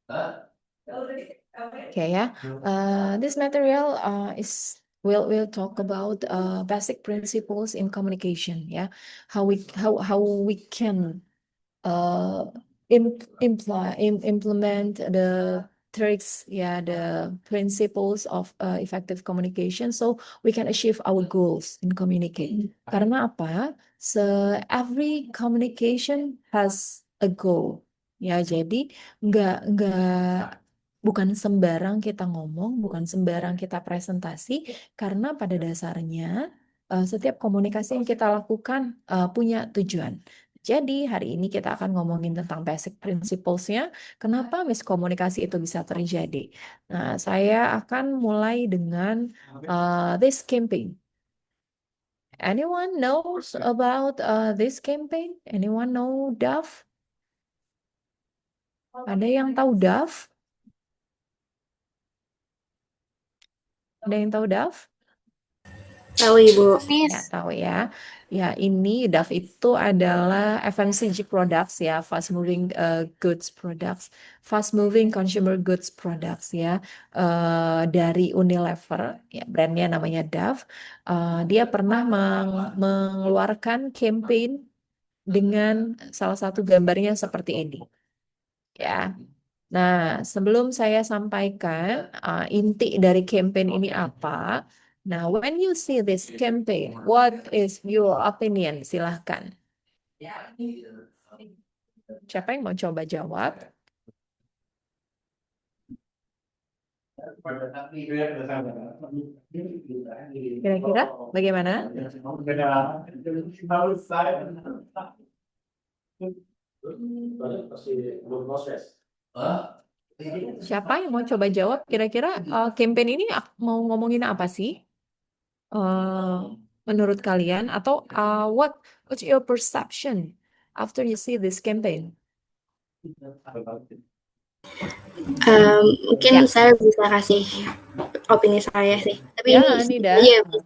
Okay, yeah. This material is will talk about basic principles in communication. Yeah, how we can uh, implement the tricks, yeah, the principles of effective communication, so we can achieve our goals in communicate. Karena apa? So every communication has a goal. Ya, jadi nggak bukan sembarang kita ngomong, bukan sembarang kita presentasi, karena pada dasarnya setiap komunikasi yang kita lakukan punya tujuan. Jadi hari ini kita akan ngomongin tentang basic principles-nya, kenapa miskomunikasi itu bisa terjadi. Nah, saya akan mulai dengan this campaign. Anyone knows about this campaign? Anyone know DAF? Ada yang tahu DAF? Ada yang tahu DAF? Tahu Ibu. Ya, tahu ya. Ya, ini DAF itu adalah FMCG products ya, fast moving goods products, fast moving consumer goods products ya, dari Unilever, ya brandnya namanya DAF. Dia pernah mengeluarkan campaign dengan salah satu gambarnya seperti ini, ya. Nah, sebelum saya sampaikan inti dari campaign ini apa, nah, when you see this campaign, what is your opinion? Silahkan. Siapa yang mau coba jawab? Kira-kira bagaimana? Siapa yang mau coba jawab? Kira-kira campaign ini mau ngomongin apa sih? eh, menurut kalian atau what's your perception after you see this campaign? Mungkin Ya, saya bisa kasih opini saya sih. Tapi ini ya, sedikit aja Nida. ya, Bu.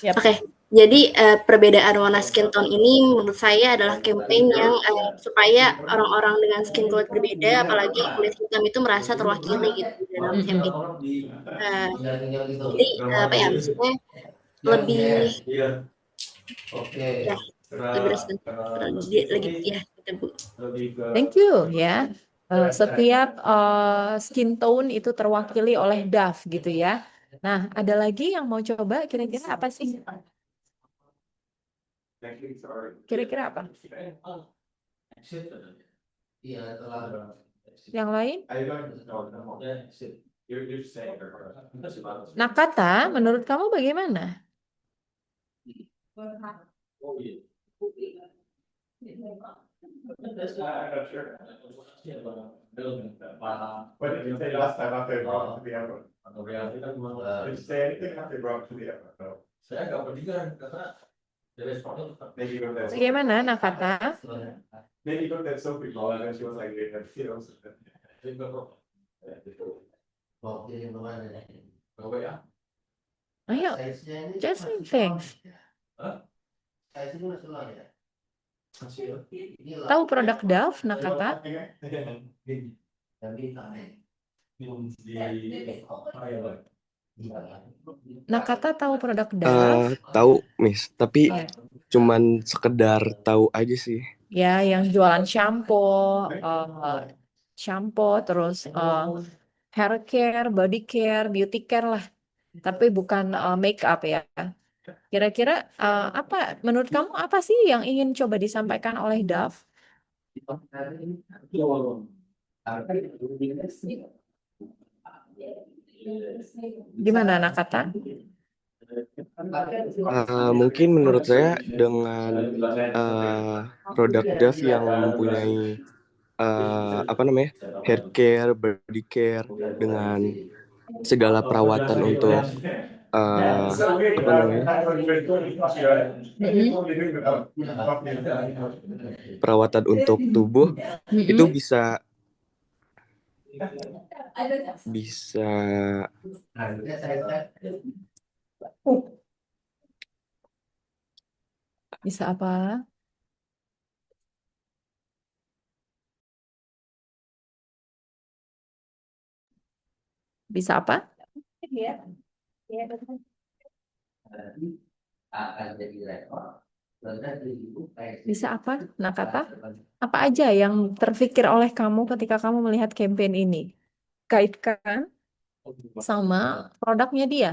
Yap. Oke, jadi perbedaan warna skin tone ini menurut saya adalah campaign yang supaya orang-orang dengan skin tone berbeda, apalagi kulit hitam itu merasa terwakili gitu di dalam campaign. Mm-mm. Eh, jadi apa ya, maksudnya lebih ya lebih responsif lagi ya gitu Bu. Thank you ya. Setiap skin tone itu terwakili oleh Dove gitu ya. Nah, ada lagi yang mau coba kira-kira apa sih? Kira-kira apa? Yang lain? Nakata, menurut kamu bagaimana? Bagaimana Nakata? Ayo, just say things. Tahu produk Dove, Nakata? Nakata tahu produk Dove? Tahu, Miss, tapi Ya, cuman sekedar tahu aja sih. ya yang jualan shampoo, terus hair care, body care, beauty care lah. Tapi bukan make up ya. Kira-kira apa menurut kamu apa sih yang ingin coba disampaikan oleh Dove? Gimana Nakata? Mungkin menurut saya dengan uh, produk Dove yang mempunyai apa namanya hair care, body care dengan segala perawatan untuk apa namanya Mm-mm. perawatan untuk tubuh itu Mm-mm. bisa bisa Bisa apa? Bisa apa? Bisa apa, Nakata? Apa aja yang terfikir oleh kamu ketika kamu melihat campaign ini? Kaitkan sama produknya dia.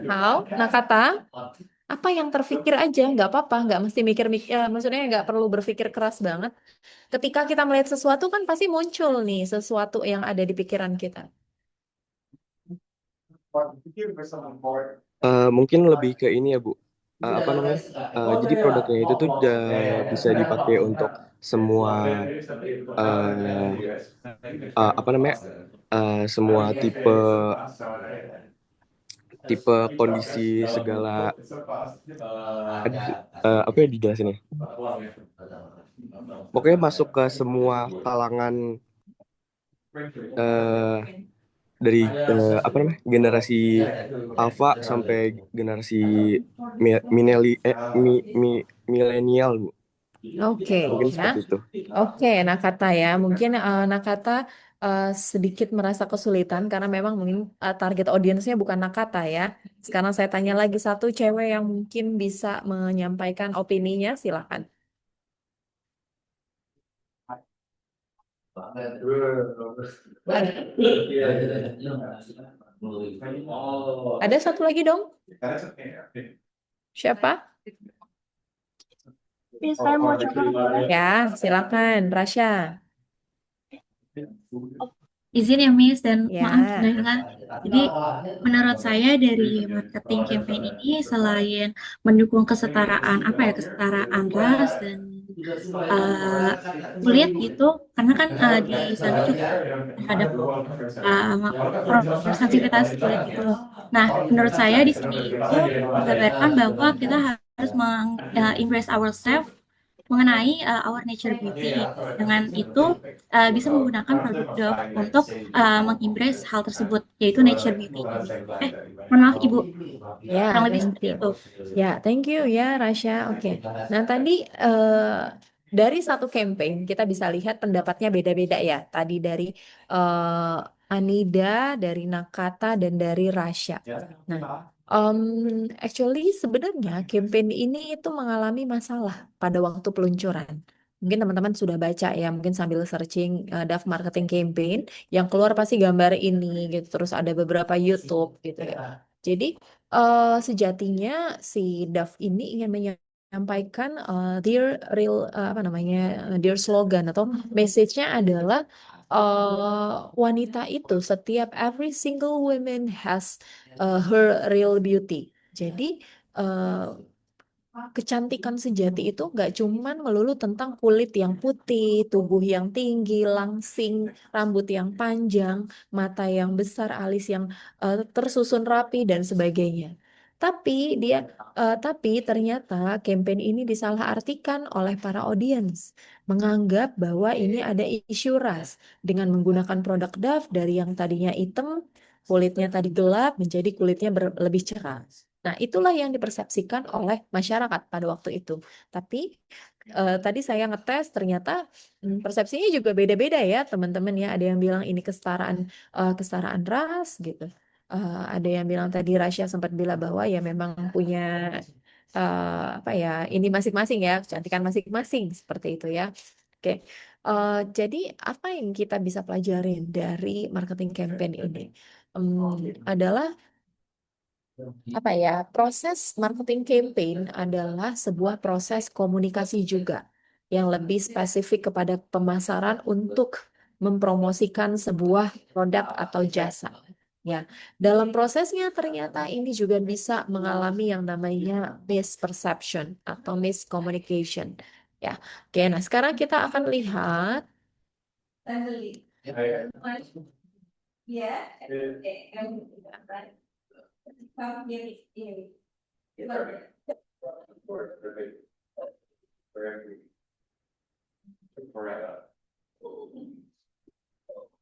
How, Nakata? Apa yang terfikir aja, nggak apa-apa, nggak mesti mikir-mikir, maksudnya nggak perlu berpikir keras banget. Ketika kita melihat sesuatu kan pasti muncul nih sesuatu yang ada di pikiran kita. Mungkin lebih ke ini ya Bu. Apa namanya? Jadi produknya itu tuh bisa dipakai untuk semua eh, apa namanya? Semua tipe tipe kondisi segala apa ya dijelasin ya? Pokoknya masuk ke semua kalangan eh, dari apa namanya? Generasi alpha sampai generasi milenial Bu. Oke, Mungkin ya. seperti itu. Oke, Nakata ya. Mungkin Nakata sedikit merasa kesulitan karena memang mungkin target audiensnya bukan Nakata ya. Sekarang saya tanya lagi satu cewek yang mungkin bisa menyampaikan opininya, silakan. Ada satu lagi dong. Siapa? Saya mau coba boleh? Ya, silakan, Rasya. Izin ya Miss dan maaf Ya. dengan jadi menurut saya dari marketing campaign ini selain mendukung kesetaraan kesetaraan ras dan uh, kulit gitu karena kan di sana juga terhadap sensitivitas kulit gitu loh. Nah, menurut saya di sini itu menggambarkan bahwa kita harus embrace ourselves mengenai our nature beauty. Dengan itu bisa menggunakan produk Dove untuk mengembrace hal tersebut, yaitu nature beauty ini. Mohon maaf Ibu, Ya, kurang lebih thank seperti you. itu. Ya, thank you ya, Rasya. Oke. Nah, tadi dari satu campaign kita bisa lihat pendapatnya beda-beda ya. Tadi dari Anida, dari Nakata, dan dari Rasya. Nah, actually sebenarnya campaign ini itu mengalami masalah pada waktu peluncuran. Mungkin teman-teman sudah baca ya, mungkin sambil searching Dove Marketing Campaign, yang keluar pasti gambar ini gitu. Terus ada beberapa YouTube gitu ya. Jadi sejatinya si Dove ini ingin menyampaikan their real apa namanya their slogan atau message-nya adalah wanita itu setiap every single woman has her real beauty. Jadi eh, kecantikan sejati itu nggak cuman melulu tentang kulit yang putih, tubuh yang tinggi, langsing, rambut yang panjang, mata yang besar, alis yang tersusun rapi dan sebagainya. Tapi tapi ternyata campaign ini disalahartikan oleh para audiens, menganggap bahwa ini ada isu ras dengan menggunakan produk Dove dari yang tadinya hitam, kulitnya tadi gelap menjadi kulitnya lebih cerah. Nah, itulah yang dipersepsikan oleh masyarakat pada waktu itu. Tapi tadi saya ngetes ternyata persepsinya juga beda-beda ya, teman-teman ya. Ada yang bilang ini kesetaraan ras gitu. Ada yang bilang tadi Rasya sempat bilang bahwa ya memang punya apa ya ini masing-masing ya, kecantikan masing-masing seperti itu ya. Oke. Jadi apa yang kita bisa pelajarin dari marketing campaign ini? Adalah apa ya, proses marketing campaign adalah sebuah proses komunikasi juga yang lebih spesifik kepada pemasaran untuk mempromosikan sebuah produk atau jasa. Ya, dalam prosesnya ternyata ini juga bisa mengalami yang namanya misperception atau miscommunication. Ya, oke. Nah, sekarang kita akan lihat.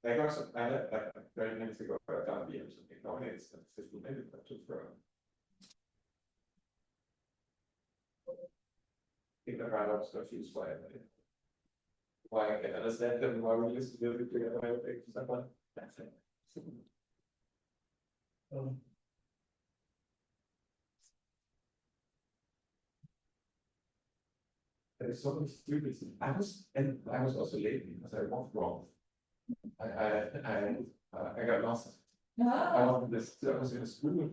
Like also, I had like 30 minutes ago, but I'll be or something. No, it's 15 minutes, but just for. Think about our stuff is why I can understand them, why we used to do it together, why we make stuff like that. There's so many stupid things. I was also late because I walked wrong. I got lost. I was in a school.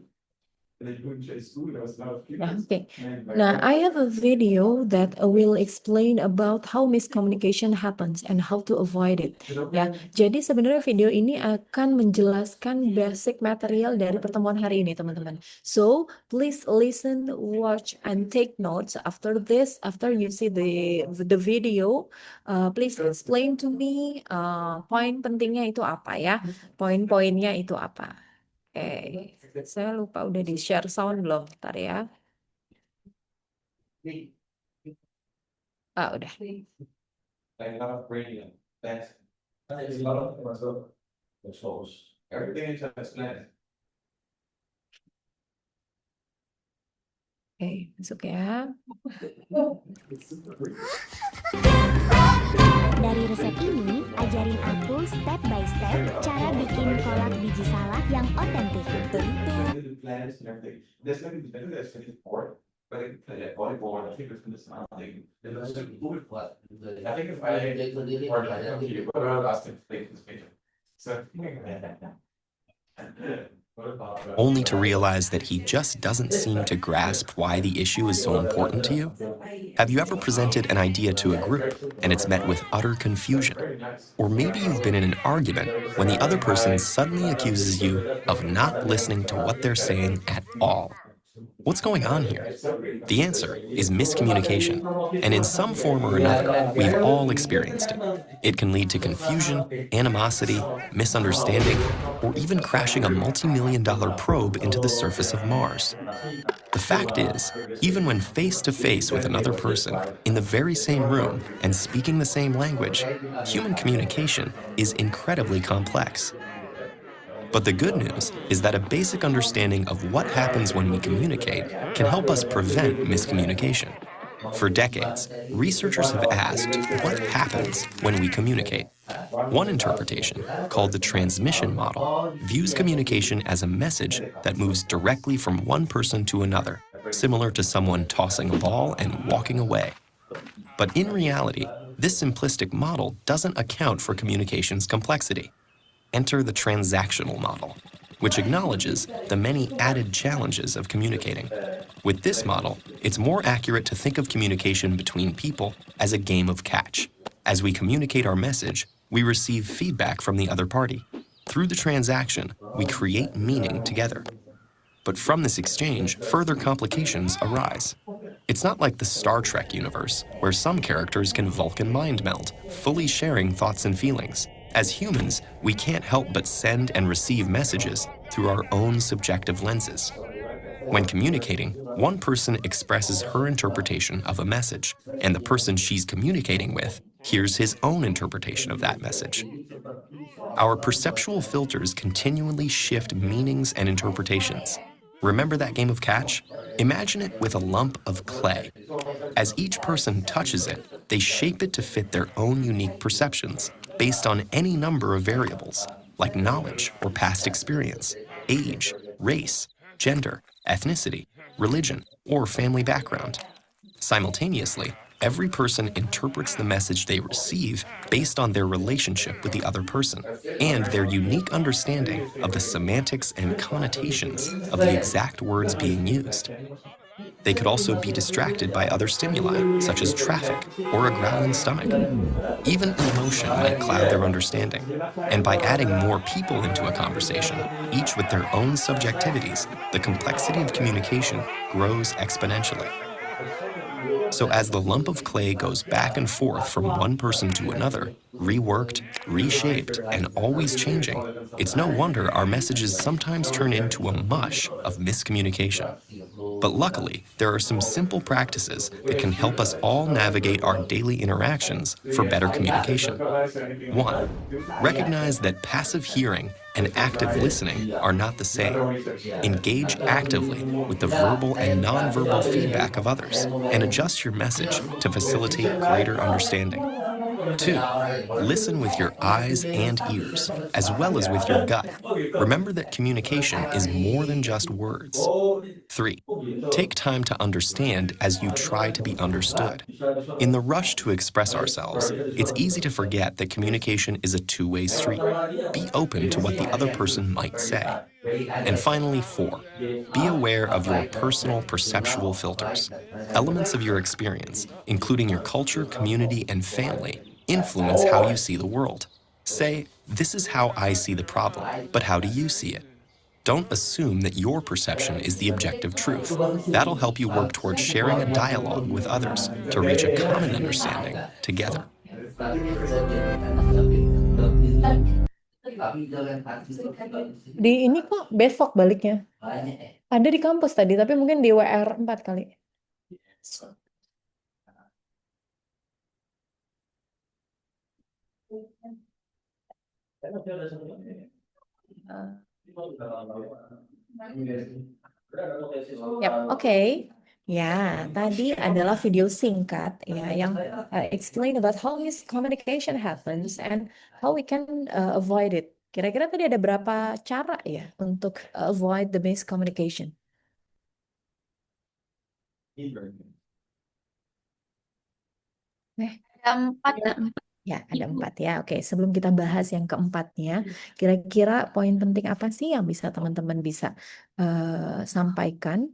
And then you wouldn't school, there was a lot of people. Okay. And like, Now, I have a video that will explain about how miscommunication happens and how to avoid it. Ya, jadi sebenarnya video ini akan menjelaskan basic material dari pertemuan hari ini, teman-teman. So, please listen, watch, and take notes after this. After you see the video, please explain to me poin pentingnya itu apa ya, poin-poinnya itu apa. Oke, saya lupa udah di share sound belum? Ntar ya. Udah. a lot of gradient, that's. There's a lot of everything is explained. Oke, masuk ya. Dari resep ini, ajarin aku step by step cara bikin kolak biji salak yang otentik. Plans and everything. There's maybe there's 54, but it volleyball, I think it's gonna sound like. I think if I or like you, but I was asked to play this video. So. Only to realize that he just doesn't seem to grasp why the issue is so important to you? Have you ever presented an idea to a group and it's met with utter confusion? Or maybe you've been in an argument when the other person suddenly accuses you of not listening to what they're saying at all. What's going on here? The answer is miscommunication, and in some form or another, we've all experienced it. It can lead to confusion, animosity, misunderstanding, or even crashing a multi-million-dollar probe into the surface of Mars. The fact is, even when face-to-face with another person, in the very same room, and speaking the same language, human communication is incredibly complex. But the good news is that a basic understanding of what happens when we communicate can help us prevent miscommunication. For decades, researchers have asked what happens when we communicate. One interpretation, called the transmission model, views communication as a message that moves directly from one person to another, similar to someone tossing a ball and walking away. But in reality, this simplistic model doesn't account for communication's complexity. Enter the transactional model, which acknowledges the many added challenges of communicating. With this model, it's more accurate to think of communication between people as a game of catch. As we communicate our message, we receive feedback from the other party. Through the transaction, we create meaning together. But from this exchange, further complications arise. It's not like the Star Trek universe, where some characters can Vulcan mind meld, fully sharing thoughts and feelings. As humans, we can't help but send and receive messages through our own subjective lenses. When communicating, one person expresses her interpretation of a message, and the person she's communicating with hears his own interpretation of that message. Our perceptual filters continually shift meanings and interpretations. Remember that game of catch? Imagine it with a lump of clay. As each person touches it, they shape it to fit their own unique perceptions, based on any number of variables, like knowledge or past experience, age, race, gender, ethnicity, religion, or family background. Simultaneously, every person interprets the message they receive based on their relationship with the other person and their unique understanding of the semantics and connotations of the exact words being used. They could also be distracted by other stimuli, such as traffic or a growling stomach. Even emotion might cloud their understanding. And by adding more people into a conversation, each with their own subjectivities, the complexity of communication grows exponentially. So as the lump of clay goes back and forth from one person to another, reworked, reshaped, and always changing, it's no wonder our messages sometimes turn into a mush of miscommunication. But luckily, there are some simple practices that can help us all navigate our daily interactions for better communication. 1. Recognize that passive hearing and active listening are not the same. Engage actively with the verbal and nonverbal feedback of others and adjust your message to facilitate greater understanding. 2. Listen with your eyes and ears, as well as with your gut. Remember that communication is more than just words. 3. Take time to understand as you try to be understood. In the rush to express ourselves, it's easy to forget that communication is a two-way street. Be open to what the other person might say. And finally, 4. Be aware of your personal perceptual filters. Elements of your experience, including your culture, community, and family, influence how you see the world. Say, this is how I see the problem, but how do you see it? Don't assume that your perception is the objective truth. That'll help you work towards sharing a dialogue with others to reach a common understanding together. Di ini kok besok baliknya. Ada di kampus tadi, tapi mungkin di WR 4 kali. Yap, oke. Ya, tadi adalah video singkat ya yang explain about how miscommunication happens and how we can avoid it. Kira-kira tadi ada berapa cara ya untuk avoid the miscommunication? Ada 4. Ya, ada 4 ya. Oke, sebelum kita bahas yang keempatnya, kira-kira poin penting apa sih yang bisa teman-teman bisa sampaikan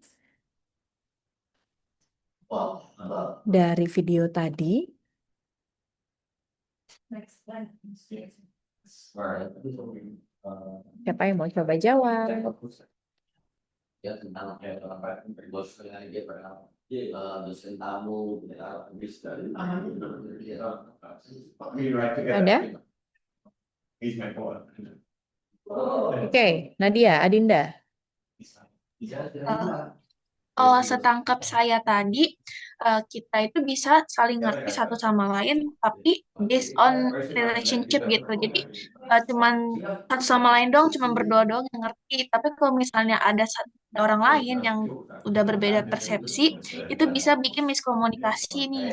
dari video tadi? Siapa yang mau coba jawab? Ada? Oke, Nadia, Adinda. Kalau setangkap saya tadi, kita itu bisa saling ngerti satu sama lain, tapi based on relationship gitu. Jadi cuman satu sama lain dong, cuman berdua doang yang ngerti. Tapi kalau misalnya ada orang lain yang udah berbeda persepsi, itu bisa bikin miskomunikasi nih.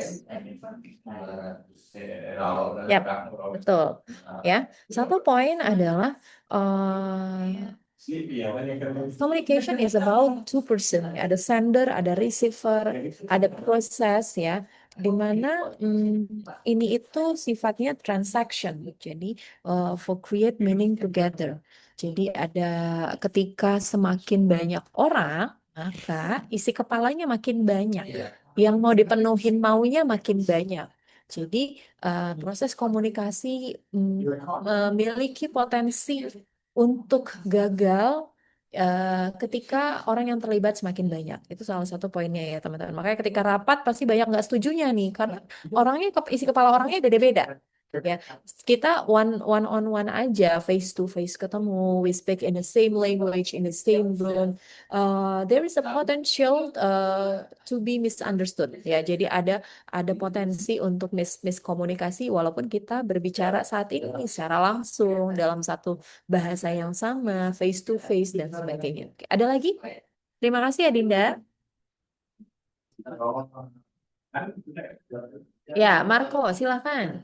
Yap, betul. Ya, satu poin adalah communication is about two person. Ada sender, ada receiver, ada proses ya, di mana ini itu sifatnya transaction. Jadi for create meaning together. Jadi ada ketika semakin banyak orang, maka isi kepalanya makin banyak. Yang mau dipenuhin maunya makin banyak. Jadi proses komunikasi memiliki potensi untuk gagal ketika orang yang terlibat semakin banyak. Itu salah satu poinnya ya teman-teman. Makanya ketika rapat pasti banyak nggak setujunya nih, karena orangnya isi kepala orangnya beda-beda. Ya, kita one on one aja, face to face ketemu, we speak in the same language, in the same room. There is a potential to be misunderstood. Ya, jadi ada potensi untuk miskomunikasi walaupun kita berbicara saat ini secara langsung dalam satu bahasa yang sama, face to face dan sebagainya. Oke, ada lagi? Terima kasih ya Dinda. Ya, Marco, silakan.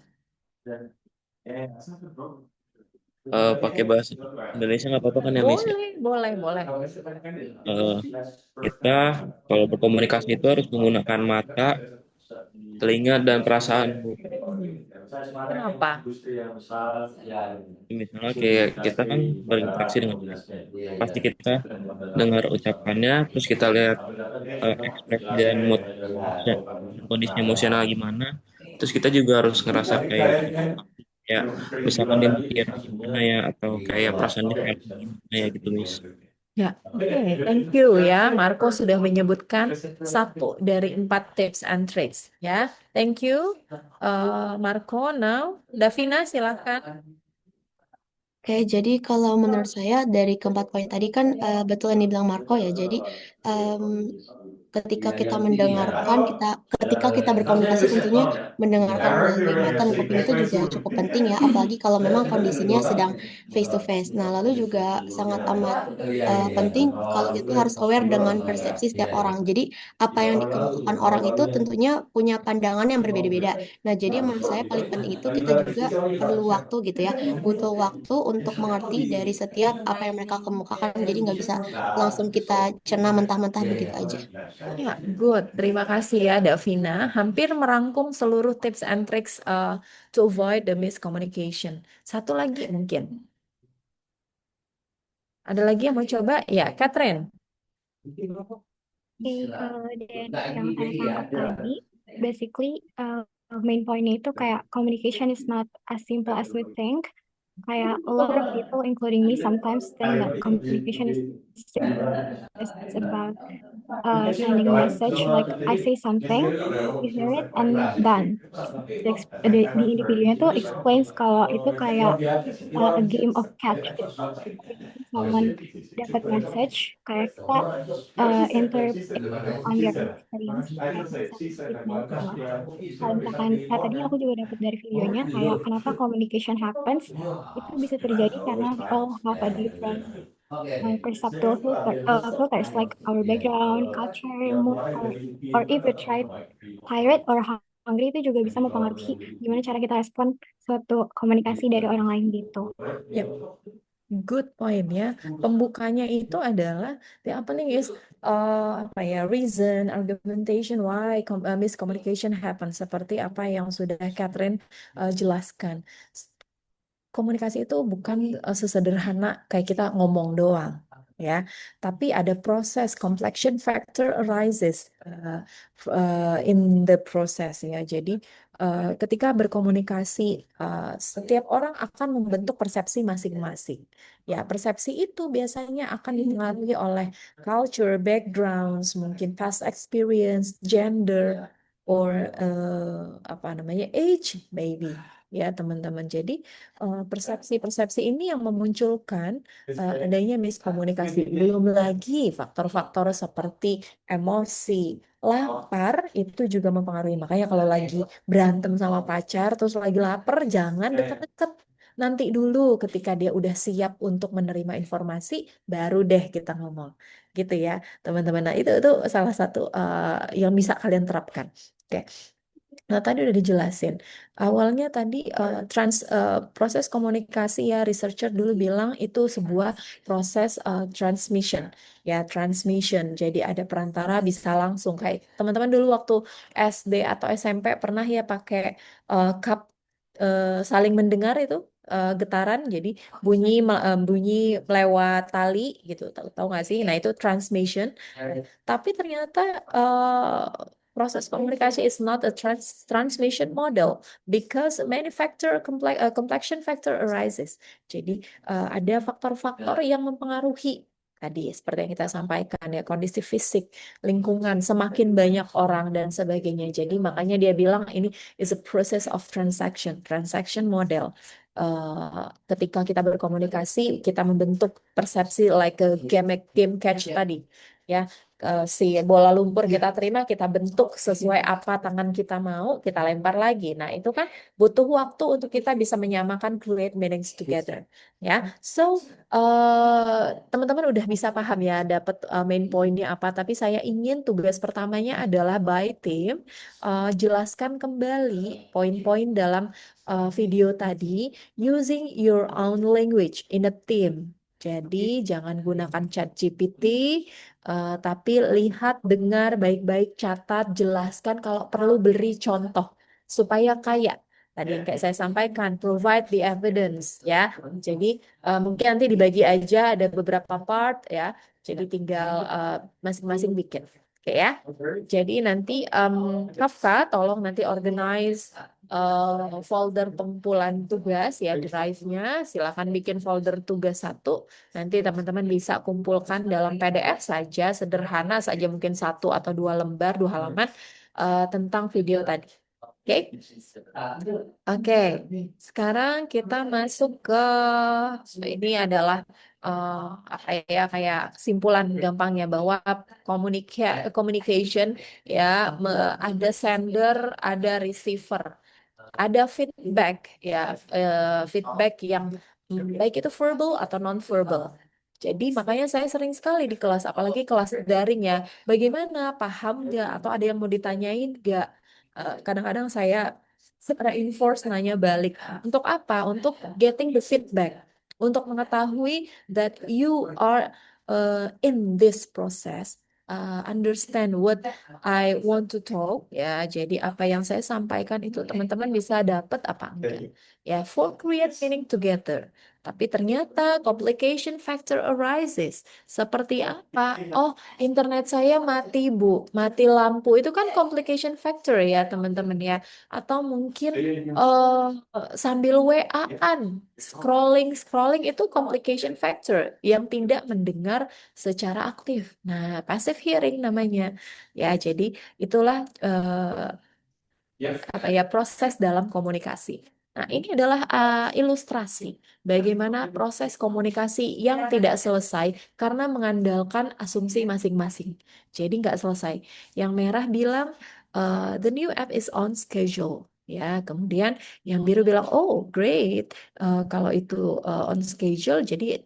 Pakai bahasa Indonesia nggak apa-apa kan ya, Miss? Boleh. Kita kalau berkomunikasi itu harus menggunakan mata, telinga, dan perasaan, Bu. Kenapa? Misalnya kayak kita kan berinteraksi dengan dia. Pasti kita dengar ucapannya, terus kita lihat ekspresi dan mood, kondisi emosional gimana. Terus kita juga harus ngerasa kayak ya misalkan dia mikir gimana ya, atau kayak perasaan dia kayak gimana ya gitu, Miss. Ya, oke, thank you ya. Marco sudah menyebutkan 1 dari 4 tips and tricks ya. Thank you, Marco. Now, Davina silakan. Oke, jadi kalau menurut saya dari keempat poin tadi kan betul yang dibilang Marco ya. Jadi em, ketika kita mendengarkan, ketika kita berkomunikasi tentunya mendengarkan melalui mata dan kuping itu juga cukup penting ya. Apalagi kalau memang kondisinya sedang face to face. Nah, lalu juga sangat amat penting kalau kita harus aware dengan persepsi setiap orang. Jadi apa yang dikemukakan orang itu tentunya punya pandangan yang berbeda-beda. Nah, jadi menurut saya paling penting itu kita juga perlu waktu gitu ya, butuh waktu untuk mengerti dari setiap apa yang mereka kemukakan. Jadi nggak bisa langsung kita cerna mentah-mentah begitu aja. Ya, good. Terima kasih ya, Davina. Hampir merangkum seluruh tips and tricks to avoid the miscommunication. Satu lagi mungkin. Ada lagi yang mau coba? Ya, Catherine. Oke, kalau dari yang saya tangkap tadi, basically main pointnya itu kayak communication is not as simple as we think. Kayak a lot of people, including me, sometimes think that communication is about sending a message like I say something, you hear it, and done. Di individunya tuh explains kalau itu kayak a game of catch gitu. Ketika someone dapat message, kayak kita interpret on their experience, kayak bisa kita salah. Kalau misalkan tadi aku juga dapat dari videonya kayak kenapa communication happens, itu bisa terjadi karena we all have a different perceptual filters like our background, culture, mood, or if we try tired or hungry itu juga bisa mempengaruhi gimana cara kita respon suatu komunikasi dari orang lain gitu. Yep. Good point ya. Pembukanya itu adalah the opening is apa ya, reason, argumentation why miscommunication happens, seperti apa yang sudah Catherine jelaskan. Komunikasi itu bukan sesederhana kayak kita ngomong doang ya, tapi ada proses, complexion factor arises in the process ya. Jadi ketika berkomunikasi setiap orang akan membentuk persepsi masing-masing ya. Persepsi itu biasanya akan dipengaruhi oleh culture, backgrounds, mungkin past experience, gender, or apa namanya, age maybe ya teman-teman. Jadi persepsi-persepsi ini yang memunculkan adanya miskomunikasi. Belum lagi faktor-faktor seperti emosi, lapar itu juga mempengaruhi. Makanya kalau lagi berantem sama pacar terus lagi lapar, jangan deket-deket. Nanti dulu ketika dia udah siap untuk menerima informasi, baru deh kita ngomong. Gitu ya, teman-teman. Nah, itu salah satu yang bisa kalian terapkan. Oke. Nah, tadi udah dijelasin. Awalnya tadi proses komunikasi ya, researcher dulu bilang itu sebuah proses transmission. Ya, transmission. Jadi ada perantara bisa langsung. Kayak teman-teman dulu waktu SD atau SMP pernah ya pakai cup saling mendengar itu getaran. Jadi bunyi lewat tali gitu. Tahu nggak sih? Nah, itu transmission. Tapi ternyata proses komunikasi is not a transmission model because many factor complexion factor arises. Jadi ada faktor-faktor yang mempengaruhi tadi seperti yang kita sampaikan ya, kondisi fisik, lingkungan, semakin banyak orang dan sebagainya. Jadi makanya dia bilang ini is a process of transaction model. Ketika kita berkomunikasi, kita membentuk persepsi like a game catch tadi ya. Si bola lumpur kita terima, kita bentuk sesuai apa tangan kita mau, kita lempar lagi. Nah, itu kan butuh waktu untuk kita bisa menyamakan, create meanings together. Ya, so teman-teman udah bisa paham ya, dapat main pointnya apa. Tapi saya ingin tugas pertamanya adalah by team, jelaskan kembali poin-poin dalam video tadi using your own language in a team. Jadi jangan gunakan chat GPT, tapi lihat, dengar baik-baik, catat, jelaskan, kalau perlu beri contoh supaya kaya. Tadi yang kayak saya sampaikan, provide the evidence ya. Jadi mungkin nanti dibagi aja, ada beberapa part ya. Jadi tinggal masing-masing bikin. Oke ya. Jadi nanti Kafka tolong nanti organize folder pengumpulan tugas ya, drive-nya. Silakan bikin folder tugas satu. Nanti teman-teman bisa kumpulkan dalam PDF saja, sederhana saja, mungkin 1 atau 2 lembar, 2 halaman tentang video tadi. Oke, Oke. Sekarang kita masuk ke ini adalah apa ya, kayak kesimpulan gampangnya bahwa communication ya, ada sender, ada receiver, ada feedback ya, feedback yang baik itu verbal atau non verbal. Jadi makanya saya sering sekali di kelas, apalagi kelas daring ya, bagaimana, paham nggak, atau ada yang mau ditanyain nggak? Kadang-kadang saya reinforce nanya balik. Untuk apa? Untuk getting the feedback, untuk mengetahui that you are in this process, understand what I want to talk ya. Jadi apa yang saya sampaikan itu teman-teman bisa dapat apa enggak? Ya, for create meaning together. Tapi ternyata complication factor arises. Seperti apa? Oh, internet saya mati, Bu. Mati lampu. Itu kan complication factor ya, teman-teman ya. Atau mungkin sambil WA-an, scrolling itu complication factor yang tidak mendengar secara aktif. Nah, passive hearing namanya. Ya, jadi itulah apa ya, proses dalam komunikasi. Nah, ini adalah ilustrasi bagaimana proses komunikasi yang tidak selesai karena mengandalkan asumsi masing-masing. Jadi nggak selesai. Yang merah bilang the new app is on schedule. Ya, kemudian yang biru bilang, oh great, kalau itu on schedule, jadi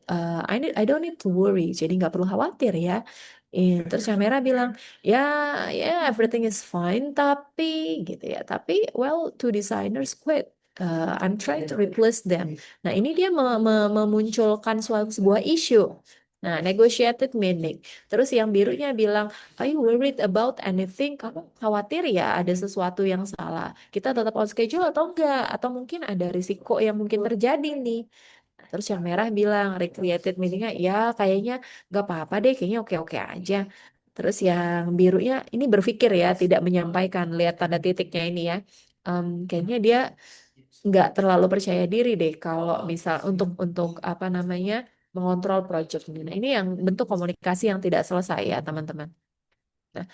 I don't need to worry, jadi nggak perlu khawatir ya. Terus yang merah bilang, ya, ya, everything is fine, tapi gitu ya. Tapi, well, two designers quit. I'm trying to replace them. Nah, ini dia memunculkan sebuah isu. Nah, negotiated meaning. Terus yang birunya bilang, are you worried about anything? Kamu khawatir ya ada sesuatu yang salah? Kita tetap on schedule atau enggak? Atau mungkin ada risiko yang mungkin terjadi nih. Terus yang merah bilang recreated meaningnya ya kayaknya nggak apa-apa deh, kayaknya oke-oke aja. Terus yang birunya ini berpikir ya, tidak menyampaikan, lihat tanda titiknya ini ya. Kayaknya dia nggak terlalu percaya diri deh kalau misal untuk apa namanya, mengontrol project ini. Nah, ini yang bentuk komunikasi yang tidak selesai ya, teman-teman. Nah,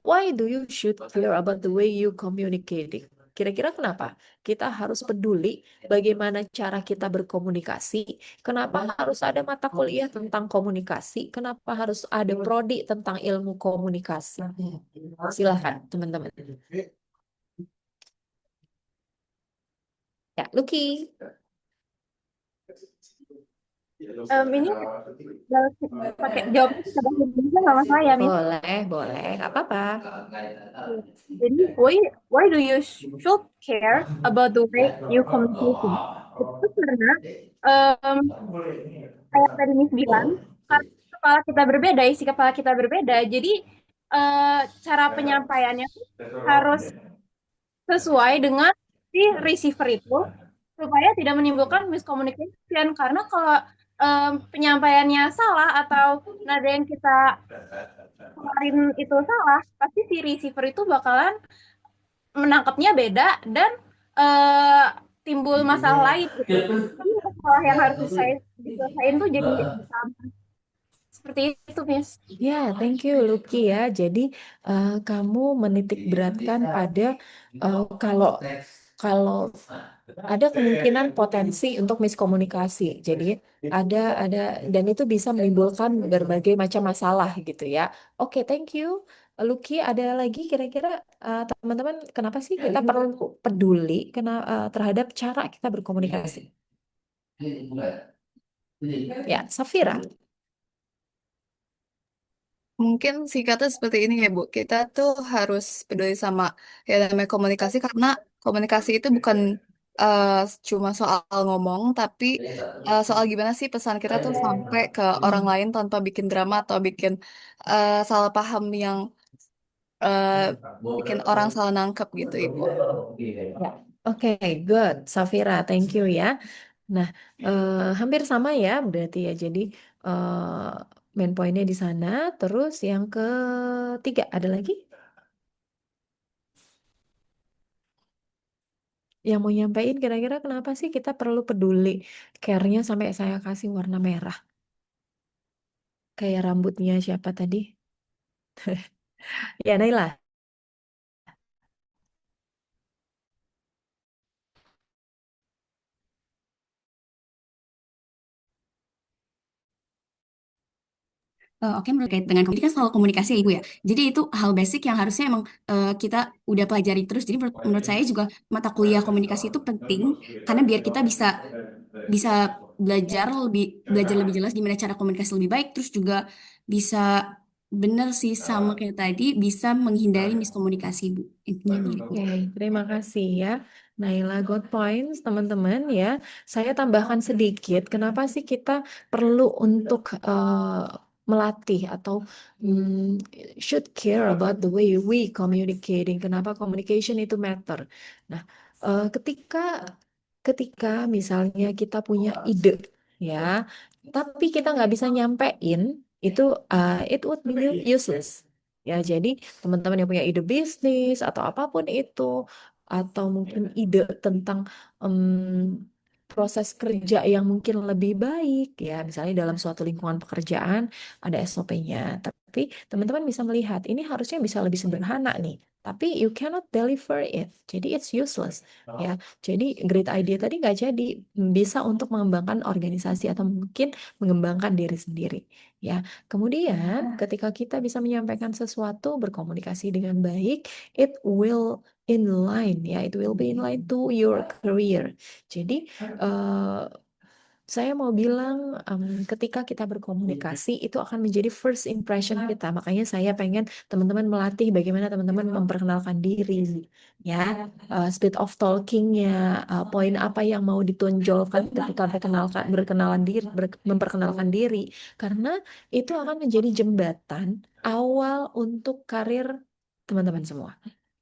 why do you should care about the way you communicating? Kira-kira kenapa kita harus peduli bagaimana cara kita berkomunikasi? Kenapa harus ada mata kuliah tentang komunikasi? Kenapa harus ada prodi tentang ilmu komunikasi? Silahkan, teman-teman. Ya, Lucky. Ini pakai jawabnya kita bahasa Indonesia nggak masalah ya, Miss? Boleh, nggak apa-apa. Jadi, why do you should care about the way you communicating? Itu karena kayak tadi Miss bilang, karena kepala kita berbeda, isi kepala kita berbeda. Jadi cara penyampaiannya tuh harus sesuai dengan si receiver itu supaya tidak menimbulkan miscommunication. Karena kalau penyampaiannya salah atau nada yang kita keluarin itu salah, pasti si receiver itu bakalan menangkapnya beda dan timbul masalah lain gitu. Jadi masalah yang harus diselesain tuh jadi sama. Seperti itu, Miss. Ya, thank you, Lucky ya. Jadi kamu menitik beratkan pada kalau ada kemungkinan potensi untuk miskomunikasi. Jadi ada dan itu bisa menimbulkan berbagai macam masalah gitu ya. Oke, thank you. Lucky, ada lagi kira-kira teman-teman, kenapa sih kita perlu peduli terhadap cara kita berkomunikasi? Ya, Safira. Mungkin singkatnya seperti ini ya Bu, kita tuh harus peduli sama ya namanya komunikasi karena komunikasi itu bukan eh, cuma soal ngomong, tapi soal gimana sih pesan kita tuh sampai ke orang lain tanpa bikin drama atau bikin salah paham yang eh, bikin orang salah nangkep gitu Ibu. Ya, oke, good, Safira, thank you ya. Nah, hampir sama ya berarti ya. Jadi main pointnya di sana. Terus yang ketiga ada lagi? yang mau nyampein kira-kira kenapa sih kita perlu peduli? Care-nya sampai saya kasih warna merah. Kayak rambutnya siapa tadi? Ya, Naila. Oke, terkait dengan komunikasi, kan soal komunikasi ya Ibu ya. Jadi itu hal basic yang harusnya emang kita udah pelajari terus. Jadi menurut saya juga mata kuliah komunikasi itu penting karena biar kita bisa bisa belajar lebih jelas gimana cara komunikasi lebih baik. Terus juga bisa bener sih sama kayak tadi bisa menghindari miskomunikasi Bu. Intinya mirip Bu. Oke, terima kasih ya. Naila, good points teman-teman ya. Saya tambahkan sedikit, kenapa sih kita perlu untuk melatih atau should care about the way we communicating. Kenapa communication itu matter? Nah, ketika ketika misalnya kita punya ide ya, tapi kita nggak bisa nyampein, itu it would be useless. Ya, jadi teman-teman yang punya ide bisnis atau apapun itu, atau mungkin ide tentang proses kerja yang mungkin lebih baik, ya, misalnya dalam suatu lingkungan pekerjaan ada SOP-nya, tapi teman-teman bisa melihat ini harusnya bisa lebih sederhana nih, tapi you cannot deliver it, jadi it's useless, ya. Jadi great idea tadi nggak jadi bisa untuk mengembangkan organisasi atau mungkin mengembangkan diri sendiri, ya. Kemudian, ketika kita bisa menyampaikan sesuatu, berkomunikasi dengan baik, it will in line, ya, it will be in line to your career. Jadi, saya mau bilang, ketika kita berkomunikasi itu akan menjadi first impression kita. Makanya saya pengen teman-teman melatih bagaimana teman-teman memperkenalkan diri, ya, speed of talking-nya, poin apa yang mau ditonjolkan ketika memperkenalkan diri, karena itu akan menjadi jembatan awal untuk karir teman-teman semua.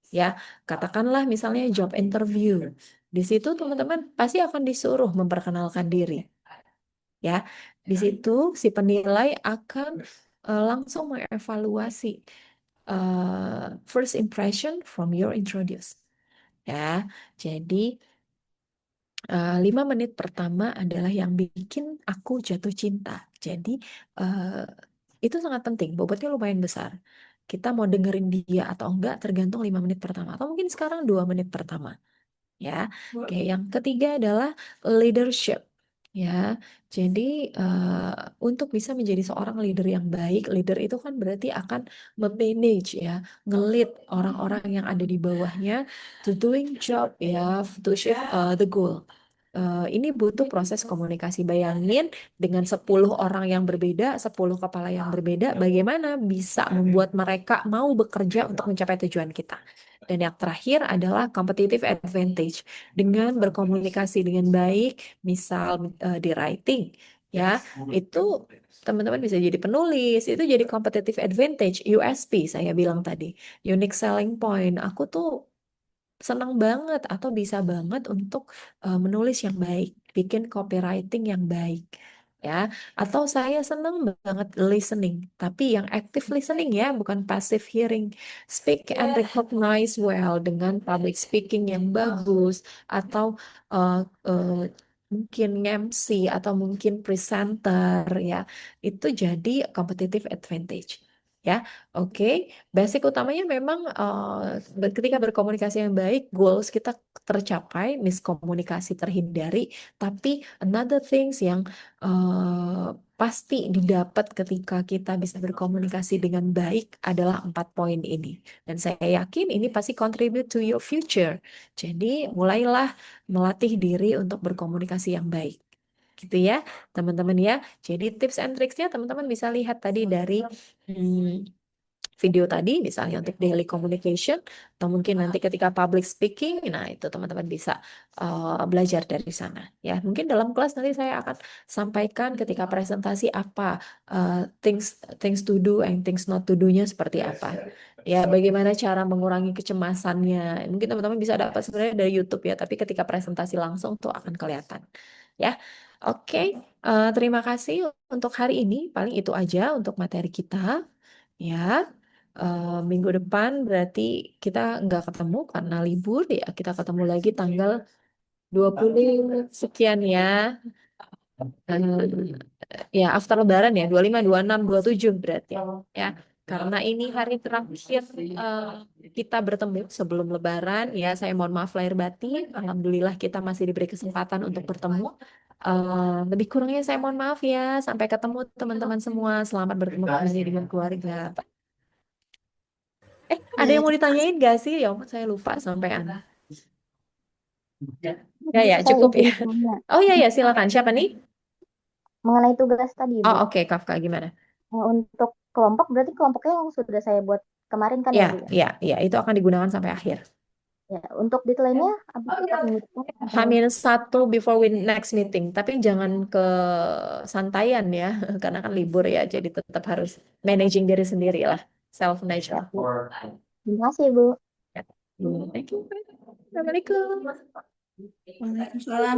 Ya, katakanlah misalnya job interview. Di situ teman-teman pasti akan disuruh memperkenalkan diri. Ya, di situ si penilai akan langsung mengevaluasi first impression from your introduce. Ya, jadi 5 menit pertama adalah yang bikin aku jatuh cinta. Jadi itu sangat penting, bobotnya lumayan besar. Kita mau dengerin dia atau enggak tergantung 5 menit pertama. Atau mungkin sekarang 2 menit pertama. Ya, oke. Yang ketiga adalah leadership. Ya, jadi untuk bisa menjadi seorang leader yang baik, leader itu kan berarti akan memanage ya, ngelit orang-orang yang ada di bawahnya to doing job ya, to achieve the goal. Ini butuh proses komunikasi. Bayangin dengan 10 orang yang berbeda, 10 kepala yang berbeda, bagaimana bisa membuat mereka mau bekerja untuk mencapai tujuan kita. Dan yang terakhir adalah competitive advantage. Dengan berkomunikasi dengan baik, misal di writing, ya, itu teman-teman bisa jadi penulis, itu jadi competitive advantage, USP saya bilang tadi, unique selling point. Aku tuh senang banget atau bisa banget untuk menulis yang baik, bikin copywriting yang baik, ya. Atau saya senang banget listening, tapi yang active listening ya, bukan passive hearing. Speak and recognize well dengan public speaking yang bagus, atau uh, uh, mungkin MC atau mungkin presenter ya, itu jadi competitive advantage. Ya, oke. Basic utamanya memang ketika berkomunikasi yang baik, goals kita tercapai, miskomunikasi terhindari. Tapi another things yang pasti didapat ketika kita bisa berkomunikasi dengan baik adalah 4 poin ini. Dan saya yakin ini pasti contribute to your future. Jadi mulailah melatih diri untuk berkomunikasi yang baik. Gitu ya, teman-teman ya. Jadi tips and tricksnya teman-teman bisa lihat tadi dari video tadi, misalnya untuk daily communication, atau mungkin nanti ketika public speaking, nah itu teman-teman bisa belajar dari sana. Ya, mungkin dalam kelas nanti saya akan sampaikan ketika presentasi apa things things to do and things not to do-nya seperti apa. Ya, bagaimana cara mengurangi kecemasannya. Mungkin teman-teman bisa dapat sebenarnya dari YouTube ya, tapi ketika presentasi langsung tuh akan kelihatan. Ya, oke. Terima kasih untuk hari ini. Paling itu aja untuk materi kita. Ya, minggu depan berarti kita nggak ketemu karena libur ya. Kita ketemu lagi tanggal 20 sekian ya. Eh, ya after Lebaran ya 25, 26, 27 berarti ya. Karena ini hari terakhir kita bertemu sebelum Lebaran ya. Saya mohon maaf lahir batin. Alhamdulillah kita masih diberi kesempatan untuk bertemu. Lebih kurangnya saya mohon maaf ya. Sampai ketemu teman-teman semua. Selamat bertemu kembali dengan keluarga. Ada yang mau ditanyain gak sih? Ya ampun, saya lupa sampean. Ya, ya, Saya cukup ya. izin tanya Oh ya, ya, silakan. Siapa nih? mengenai tugas tadi, Oh, Bu. oke, Kafka, gimana? Untuk kelompok, berarti kelompoknya yang sudah saya buat kemarin kan ya, Ya, Bu? Ya, ya, ya, itu akan digunakan sampai akhir. ya. Untuk deadline-nya, habis kita menyusun atau H-1 before we next meeting, tapi jangan ke santaian ya, karena kan libur ya, jadi tetap harus managing diri sendiri lah, self manage. terima kasih, Bu. Thank you. Assalamualaikum. Waalaikumsalam.